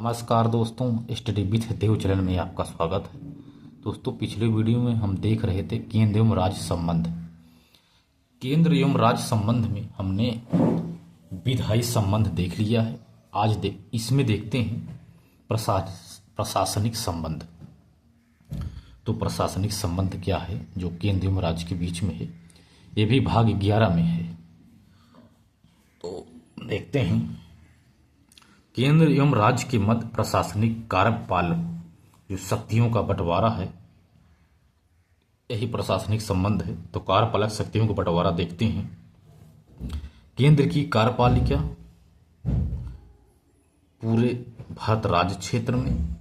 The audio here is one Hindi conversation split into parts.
नमस्कार दोस्तों, स्टडी विथ देव चैनल में आपका स्वागत है। दोस्तों, पिछले वीडियो में हम देख रहे थे केंद्र एवं राज्य संबंध। केंद्र एवं राज्य संबंध में हमने विधायी संबंध देख लिया है। आज इसमें देखते हैं प्रशासनिक संबंध। तो प्रशासनिक संबंध क्या है जो केंद्र एवं राज्य के बीच में है, ये भी भाग 11 में है। तो देखते हैं केंद्र एवं राज्य के मध्य प्रशासनिक कार्यपालक जो शक्तियों का बंटवारा है, यही प्रशासनिक संबंध है। तो कार्यपालक शक्तियों का बंटवारा देखते हैं। केंद्र की कार्यपालिका पूरे भारत राज्य क्षेत्र में,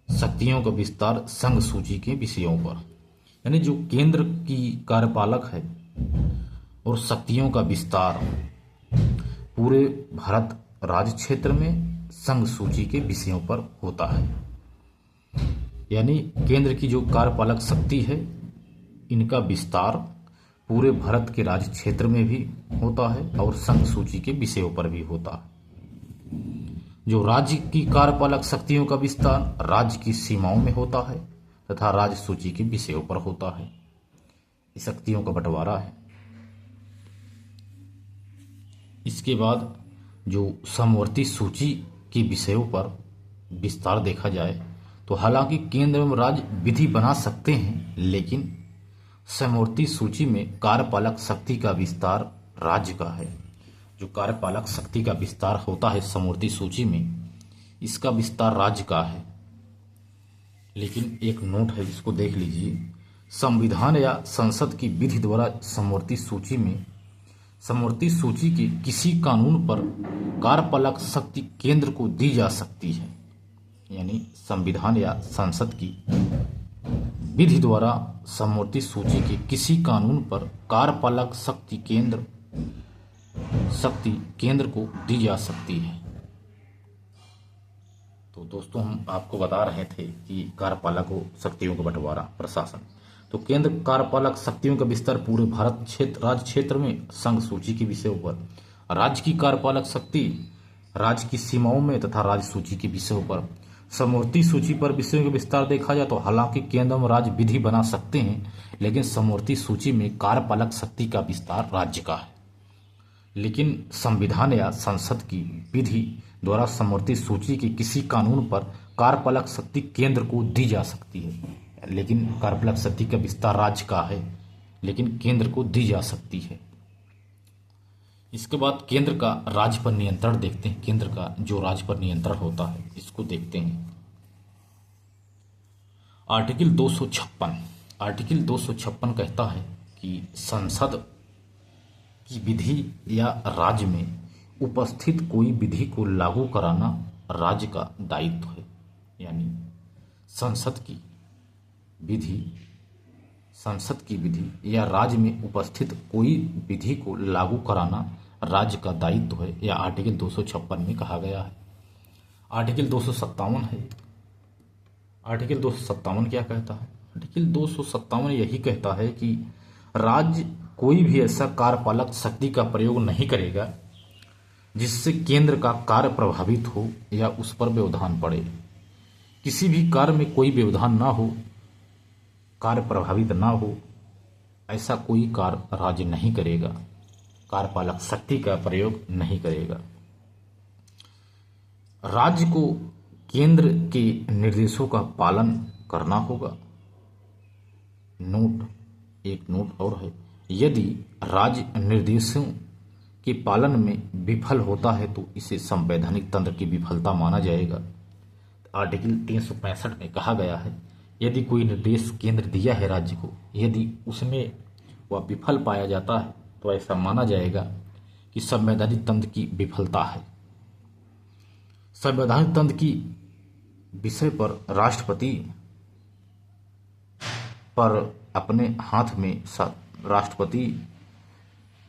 शक्तियों का विस्तार संघ सूची के विषयों पर। यानी जो केंद्र की कार्यपालक है और शक्तियों का विस्तार पूरे भारत राज्य क्षेत्र में संघ सूची के विषयों पर होता है। यानी केंद्र की जो कार्यपालक शक्ति है, इनका विस्तार पूरे भारत के राज्य क्षेत्र में भी होता है और संघ सूची के विषयों पर भी होता है। जो राज्य की कार्यपालक शक्तियों का विस्तार राज्य की सीमाओं में होता है तथा राज्य सूची के विषयों पर होता है। इस शक्तियों का बंटवारा है। इसके बाद जो समवर्ती सूची के विषयों पर विस्तार देखा जाए तो हालांकि केंद्र एवं राज्य विधि बना सकते हैं, लेकिन समवर्ती सूची में कार्यपालक शक्ति का विस्तार राज्य का है। जो कार्यपालक शक्ति का विस्तार होता है समवर्ती सूची में, इसका विस्तार राज्य का है। लेकिन एक नोट है, इसको देख लीजिए। संविधान या संसद की विधि द्वारा समवर्ती सूची के किसी कानून पर कार्यपालक शक्ति केंद्र को दी जा सकती है। यानी संविधान या संसद की विधि द्वारा समवर्ती सूची के किसी कानून पर कार्यपालक शक्ति केंद्र को दी जा सकती है। तो दोस्तों, हम आपको बता रहे थे कि कार्यपालक शक्तियों का बंटवारा, प्रशासन। तो केंद्र कार्यपालक शक्तियों का विस्तार पूरे राज्य क्षेत्र में संघ सूची के विषयों पर, राज्य की कार्यपालक शक्ति राज्य की सीमाओं में तथा राज्य सूची के विषयों पर। समवर्ती सूची पर विषयों का विस्तार देखा जाए तो हालांकि केंद्र और राज्य विधि बना सकते हैं, लेकिन समवर्ती सूची में कार्यपालक शक्ति का विस्तार राज्य का है। लेकिन संविधान या संसद की विधि द्वारा समवर्ती सूची के किसी कानून पर कार्यपालक शक्ति केंद्र को दी जा सकती है। लेकिन कार्यपालक शक्ति का विस्तार राज्य का है, लेकिन केंद्र को दी जा सकती है। इसके बाद केंद्र का राज्य पर नियंत्रण देखते हैं। केंद्र का जो राज्य पर नियंत्रण होता है, इसको देखते हैं। आर्टिकल 256 कहता है कि संसद की विधि या राज्य में उपस्थित कोई विधि को लागू कराना राज्य का दायित्व है। यानी संसद की विधि या राज्य में उपस्थित कोई विधि को लागू कराना राज्य का दायित्व है, यह आर्टिकल 256 में कहा गया है। आर्टिकल 257 है। आर्टिकल 257 क्या कहता है? आर्टिकल 257 यही कहता है कि राज्य कोई भी ऐसा कार्यपालक शक्ति का प्रयोग नहीं करेगा जिससे केंद्र का कार्य प्रभावित हो या उस पर व्यवधान पड़े। किसी भी कार्य में कोई व्यवधान ना हो, कार्य प्रभावित ना हो, ऐसा कोई कार्य राज्य नहीं करेगा, कार्यपालक शक्ति का प्रयोग नहीं करेगा। राज्य को केंद्र के निर्देशों का पालन करना होगा। एक नोट और है, यदि राज्य निर्देशों के पालन में विफल होता है तो इसे संवैधानिक तंत्र की विफलता माना जाएगा। आर्टिकल 365 में कहा गया है, यदि कोई निर्देश केंद्र दिया है राज्य को, यदि उसमें वह विफल पाया जाता है तो ऐसा माना जाएगा कि संवैधानिक तंत्र की विफलता है। संवैधानिक तंत्र की विषय पर राष्ट्रपति पर अपने हाथ में राष्ट्रपति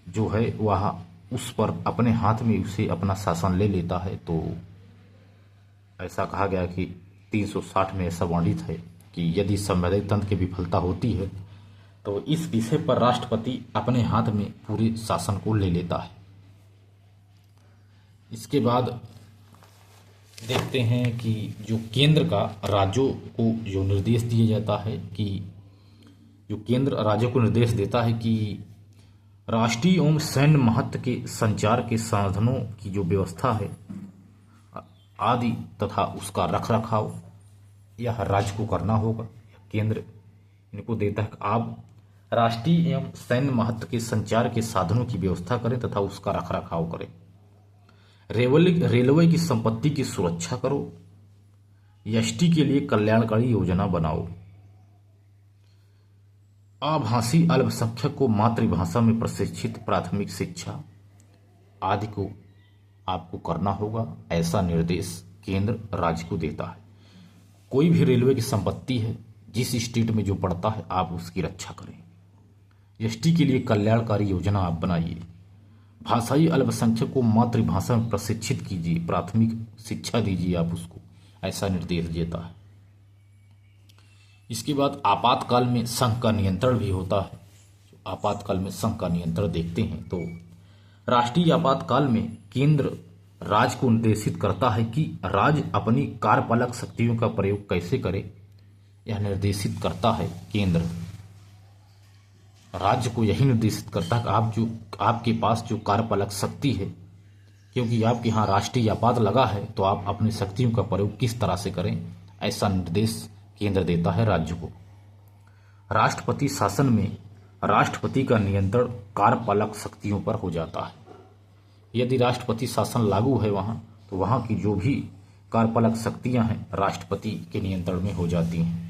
जो है वह उस पर अपने हाथ में उसे अपना शासन ले लेता है। तो ऐसा कहा गया कि 360 में ऐसा वर्णित है कि यदि संवैधानिक तंत्र की विफलता होती है तो इस विषय पर राष्ट्रपति अपने हाथ में पूरे शासन को ले लेता है। इसके बाद देखते हैं कि जो केंद्र का राज्यों को जो निर्देश दिया जाता है कि जो केंद्र राज्यों को निर्देश देता है कि राष्ट्रीय एवं सैन्य महत्व के संचार के साधनों की जो व्यवस्था है आदि तथा उसका रख रखाव यह राज्य को करना होगा। केंद्र इनको देता है कि आप राष्ट्रीय एवं सैन्य महत्व के संचार के साधनों की व्यवस्था करें तथा उसका रख रखाव करें। रेलवे की संपत्ति की सुरक्षा करो। एसटी के लिए कल्याणकारी योजना बनाओ। आभासी अल्पसंख्यक को मातृभाषा में प्रशिक्षित प्राथमिक शिक्षा आदि को आपको करना होगा। ऐसा निर्देश केंद्र राज्य को देता है। कोई भी रेलवे की संपत्ति है जिस स्टेट में जो पड़ता है आप उसकी रक्षा करें। एसटी के लिए कल्याणकारी योजना आप बनाइए। भाषाई अल्पसंख्यक को मातृभाषा में प्रशिक्षित कीजिए, प्राथमिक शिक्षा दीजिए आप उसको, ऐसा निर्देश देता है। इसके बाद आपातकाल में संघ का नियंत्रण भी होता है। आपातकाल में संघ का नियंत्रण देखते हैं तो राष्ट्रीय आपातकाल में केंद्र राज्य को निर्देशित करता है कि राज्य अपनी कार्यपालक शक्तियों का प्रयोग कैसे करे। यह निर्देशित करता है केंद्र राज्य को, यही निर्देशित करता है कि आप जो आपके पास जो कार्यपालक शक्ति है, क्योंकि आपके यहाँ राष्ट्रीय आपात लगा है तो आप अपनी शक्तियों का प्रयोग किस तरह से करें, ऐसा निर्देश केंद्र देता है राज्य को। राष्ट्रपति शासन में राष्ट्रपति का नियंत्रण कार्यपालक शक्तियों पर हो जाता है। यदि राष्ट्रपति शासन लागू है वहाँ तो वहाँ की जो भी कार्यपालक शक्तियाँ हैं राष्ट्रपति के नियंत्रण में हो जाती हैं।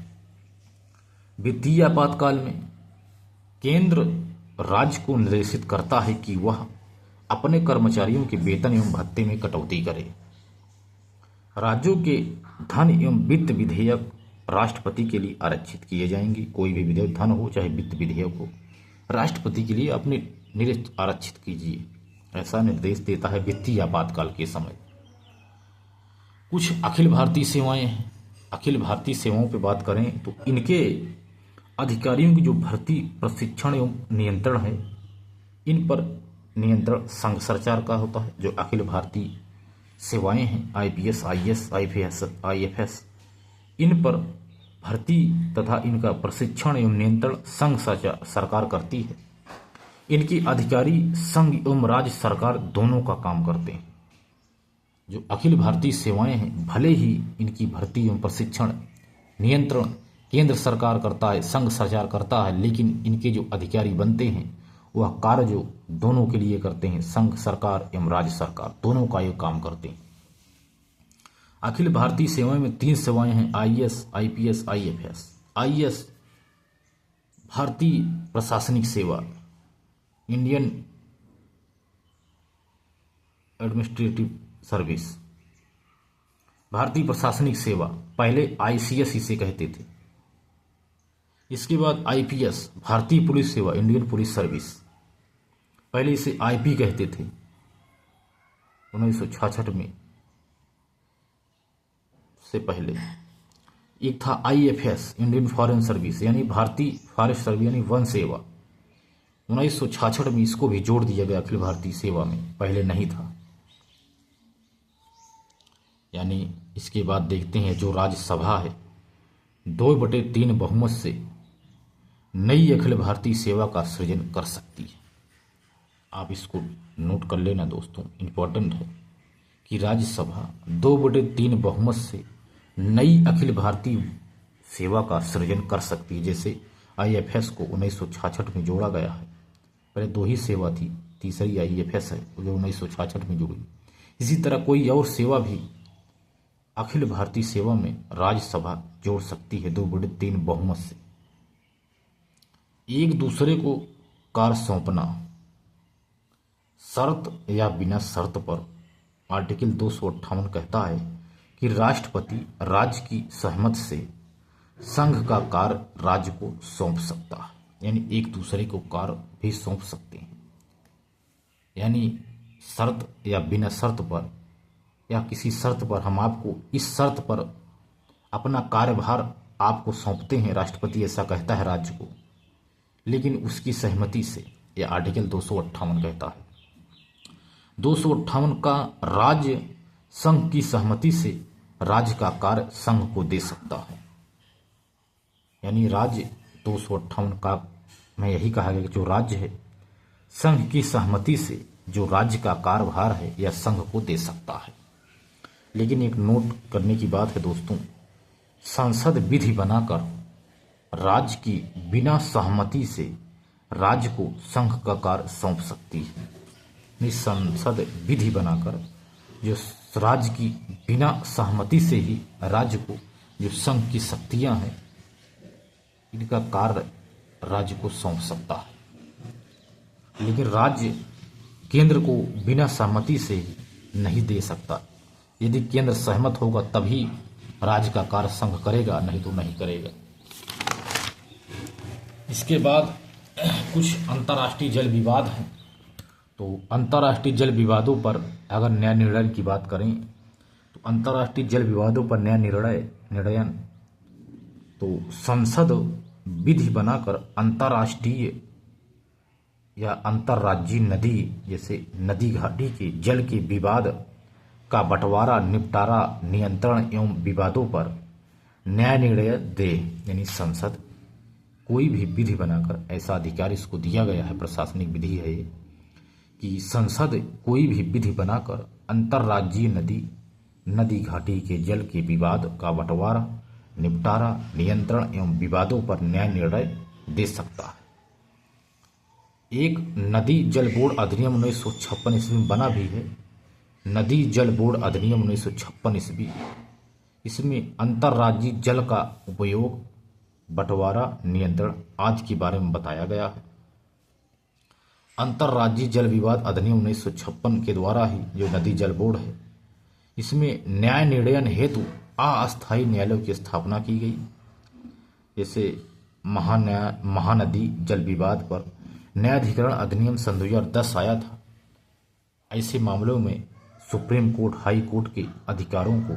वित्तीय आपातकाल में केंद्र राज्य को निर्देशित करता है कि वह अपने कर्मचारियों के वेतन एवं भत्ते में कटौती करे। राज्यों के धन एवं वित्त विधेयक राष्ट्रपति के लिए आरक्षित किए जाएंगे। कोई भी विधेयक, धन हो चाहे वित्त विधेयक हो, राष्ट्रपति के लिए अपने आरक्षित कीजिए, ऐसा निर्देश देता है वित्तीय आपातकाल के समय। कुछ अखिल भारतीय सेवाएं हैं। अखिल भारतीय सेवाओं पर बात करें तो इनके अधिकारियों की जो भर्ती, प्रशिक्षण एवं नियंत्रण है, इन पर नियंत्रण संघ सरकार का होता है। जो अखिल भारतीय सेवाएं हैं, आईपीएस, आईएएस, आईएफएस, इन पर भर्ती तथा इनका प्रशिक्षण एवं नियंत्रण संघ सरकार करती है। इनकी अधिकारी संघ एवं राज्य सरकार दोनों का काम करते हैं। जो अखिल भारतीय सेवाएं हैं, भले ही इनकी भर्ती एवं प्रशिक्षण नियंत्रण केंद्र सरकार करता है, संघ सरकार करता है, लेकिन इनके जो अधिकारी बनते हैं वह कार्य जो दोनों के लिए करते हैं, संघ सरकार एवं राज्य सरकार दोनों का ये काम करते हैं। अखिल भारतीय सेवाएं में 3 सेवाएं हैं, आईएएस, आईपीएस, आईएफएस। आईएएस भारतीय प्रशासनिक सेवा, इंडियन एडमिनिस्ट्रेटिव सर्विस, भारतीय प्रशासनिक सेवा, पहले आईसीएस इसे कहते थे। इसके बाद आईपीएस, भारतीय पुलिस सेवा, इंडियन पुलिस सर्विस, पहले इसे आईपी कहते थे 1966 में से पहले। एक था आईएफएस, इंडियन फॉरेन सर्विस, यानी भारतीय फॉरेस्ट सर्विस यानी वन सेवा। 1966 में इसको भी जोड़ दिया गया अखिल भारतीय सेवा में, पहले नहीं था। यानी इसके बाद देखते हैं जो राज्यसभा है 2/3 बहुमत से नई अखिल भारतीय सेवा का सृजन कर सकती है। आप इसको नोट कर लेना दोस्तों, इंपॉर्टेंट है कि राज्यसभा 2/3 बहुमत से नई अखिल भारतीय सेवा का सृजन कर सकती है। जैसे आईएफएस को 1966 में जोड़ा गया है, पहले 2 ही सेवा थी, तीसरी आईएफएस है जो 1966 में जुड़ी। इसी तरह कोई और सेवा भी अखिल भारतीय सेवा में राज्यसभा जोड़ सकती है 2/3 बहुमत से। एक दूसरे को कार्य सौंपना, शर्त या बिना शर्त पर आर्टिकल 258 कहता है कि राष्ट्रपति राज्य की सहमति से संघ का कार्य राज्य को सौंप सकता है, यानी एक दूसरे को कार्य भी सौंप सकते हैं। यानी शर्त या बिना शर्त पर या किसी शर्त पर हम आपको इस शर्त पर अपना कार्यभार आपको सौंपते हैं, राष्ट्रपति ऐसा कहता है राज्य को, लेकिन उसकी सहमति से, यह आर्टिकल 258 कहता है। 258 का राज्य संघ की सहमति से राज्य का कार्य संघ को दे सकता है। यानी राज्य 258 का में यही कहा गया कि जो राज्य है संघ की सहमति से जो राज्य का कार्यभार है यह संघ को दे सकता है। लेकिन एक नोट करने की बात है दोस्तों, संसद विधि बनाकर राज्य की बिना सहमति से राज्य को संघ का कार्य सौंप सकती है। संसद विधि बनाकर जो राज्य की बिना सहमति से ही राज्य को जो संघ की शक्तियां हैं इनका कार्य राज्य को सौंप सकता है। लेकिन राज्य केंद्र को बिना सहमति से नहीं दे सकता। यदि केंद्र सहमत होगा तभी राज्य का कार्य संघ करेगा, नहीं तो नहीं करेगा। इसके बाद कुछ अंतर्राष्ट्रीय जल विवाद हैं। तो अंतर्राष्ट्रीय जल विवादों पर अगर न्याय निर्णय की बात करें तो अंतर्राष्ट्रीय जल विवादों पर न्याय निर्णयन तो संसद विधि बनाकर अंतर्राष्ट्रीय या अंतर्राज्यीय नदी जैसे नदी घाटी के जल के विवाद का बंटवारा, निपटारा, नियंत्रण एवं विवादों पर न्याय निर्णय दे। यानी संसद कोई भी विधि बनाकर ऐसा अधिकार इसको दिया गया है, प्रशासनिक विधि है ये, कि संसद कोई भी विधि बनाकर अंतर्राज्यीय नदी घाटी के जल के विवाद का बंटवारा, निपटारा, नियंत्रण एवं विवादों पर न्याय निर्णय दे सकता है। एक नदी जल बोर्ड अधिनियम 1956 ईस्वी में बना भी है, नदी जल बोर्ड अधिनियम 1956 ईस्वी। इसमें अंतर्राज्यीय जल का उपयोग, बंटवारा, नियंत्रण आदि के बारे में बताया गया है। अंतर्राज्यीय जल विवाद अधिनियम 1956 के द्वारा ही जो नदी जल बोर्ड है इसमें न्याय निर्णयन हेतु अस्थायी न्यायालयों की स्थापना की गई। जैसे महानदी जल विवाद पर न्यायाधिकरण अधिनियम सन 2010 आया था। ऐसे मामलों में सुप्रीम कोर्ट, हाई कोर्ट के अधिकारों को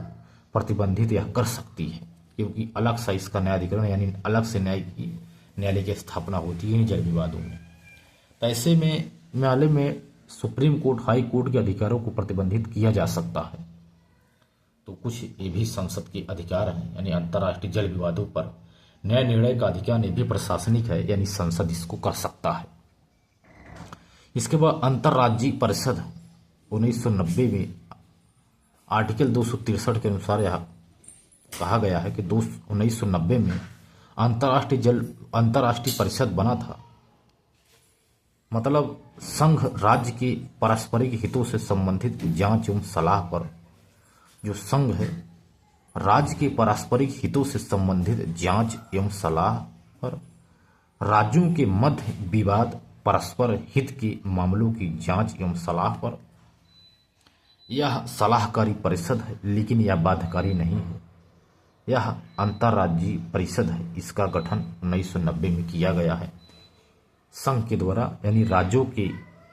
प्रतिबंधित यह कर सकती है, क्योंकि अलग से इसका न्यायाधिकरण यानी अलग से न्यायालय की स्थापना होती है जल विवादों में। तो ऐसे में न्यायालय में सुप्रीम कोर्ट, हाई कोर्ट के अधिकारों को प्रतिबंधित किया जा सकता है। तो कुछ ये भी संसद के अधिकार हैं। यानी अंतर्राष्ट्रीय जल विवादों पर न्याय निर्णय का अधिकार ये भी प्रशासनिक है, यानी संसद इसको कर सकता है। इसके बाद अंतर्राज्यीय परिषद 1990 में आर्टिकल 263 के अनुसार यह कहा गया है कि 1990 में अंतर्राष्ट्रीय परिषद बना था। मतलब संघ राज्य के पारस्परिक हितों से संबंधित जांच एवं सलाह पर, जो संघ है राज्य के पारस्परिक हितों से संबंधित जांच एवं सलाह पर, राज्यों के मध्य विवाद, परस्पर हित के मामलों की जांच एवं सलाह पर यह सलाहकारी परिषद है, लेकिन यह बाध्यकारी नहीं है। यह अंतर्राज्यीय परिषद है। इसका गठन 1990 में किया गया है संघ के द्वारा, यानी राज्यों के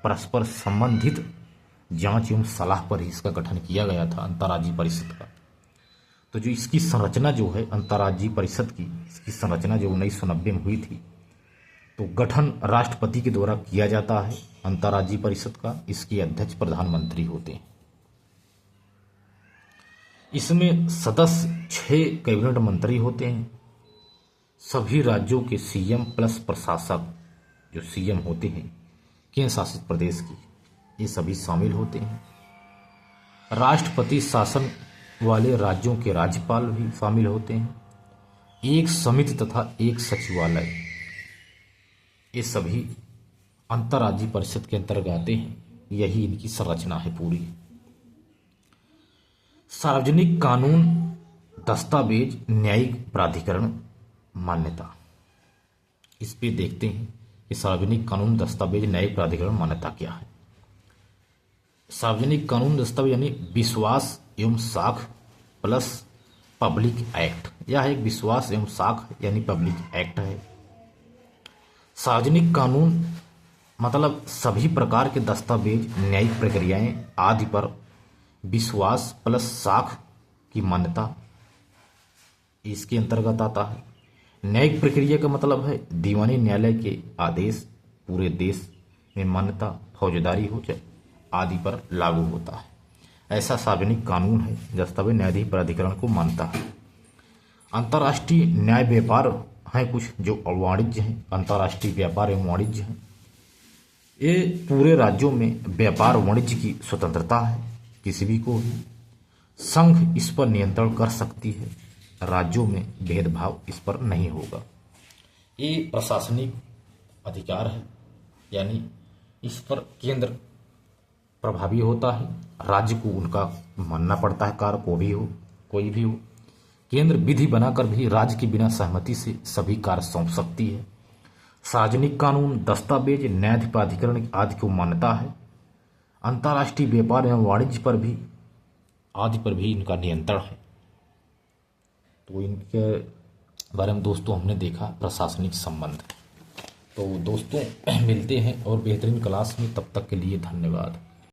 परस्पर संबंधित जांच एवं सलाह पर ही इसका गठन किया गया था अंतर्राज्यीय परिषद का। तो जो इसकी संरचना जो है अंतर्राज्यीय परिषद की, इसकी संरचना जो 1990 में हुई थी, तो गठन राष्ट्रपति के द्वारा किया जाता है अंतर्राज्यीय परिषद का। इसके अध्यक्ष प्रधानमंत्री होते हैं। इसमें सदस्य 6 कैबिनेट मंत्री होते हैं। सभी राज्यों के सीएम प्लस प्रशासक, जो सीएम होते हैं केंद्र शासित प्रदेश की, ये सभी शामिल होते हैं। राष्ट्रपति शासन वाले राज्यों के राज्यपाल भी शामिल होते हैं। एक समिति तथा एक सचिवालय, ये सभी अंतर्राज्यीय परिषद के अंतर्गत आते हैं। यही इनकी संरचना है पूरी। सार्वजनिक कानून, दस्तावेज, न्यायिक प्राधिकरण, मान्यता। इस पे देखते हैं कि सार्वजनिक कानून, दस्तावेज, न्यायिक प्राधिकरण, मान्यता क्या है। सार्वजनिक कानून दस्तावेज यानी विश्वास एवं साख प्लस पब्लिक एक्ट। यह एक विश्वास एवं साख यानी पब्लिक एक्ट है। सार्वजनिक कानून मतलब सभी प्रकार के दस्तावेज, न्यायिक प्रक्रियाएं आदि पर विश्वास प्लस साख की मान्यता इसके अंतर्गत आता है। न्यायिक प्रक्रिया का मतलब है दीवानी न्यायालय के आदेश पूरे देश में मान्यता, फौजदारी हो जाए आदि पर लागू होता है। ऐसा सार्वजनिक कानून है। दस्तावेज न्यायाधीश प्राधिकरण को मानता है। अंतर्राष्ट्रीय न्याय व्यापार हैं कुछ जो वाणिज्य हैं, अंतर्राष्ट्रीय व्यापार एवं वाणिज्य हैं। ये पूरे राज्यों में व्यापार वाणिज्य की स्वतंत्रता है। किसी भी को भी संघ इस पर नियंत्रण कर सकती है। राज्यों में भेदभाव इस पर नहीं होगा। ये प्रशासनिक अधिकार है, यानी इस पर केंद्र प्रभावी होता है। राज्य को उनका मानना पड़ता है, कार्य को भी हो कोई भी हो। केंद्र विधि बनाकर भी राज्य की बिना सहमति से सभी कार्य सौंप सकती है। सार्वजनिक कानून, दस्तावेज, न्यायाधीश प्राधिकरण आदि को मान्यता है। अंतर्राष्ट्रीय व्यापार एवं वाणिज्य पर भी आदि पर भी इनका नियंत्रण है। तो इनके बारे में दोस्तों हमने देखा प्रशासनिक संबंध। तो दोस्तों मिलते हैं और बेहतरीन क्लास में, तब तक के लिए धन्यवाद।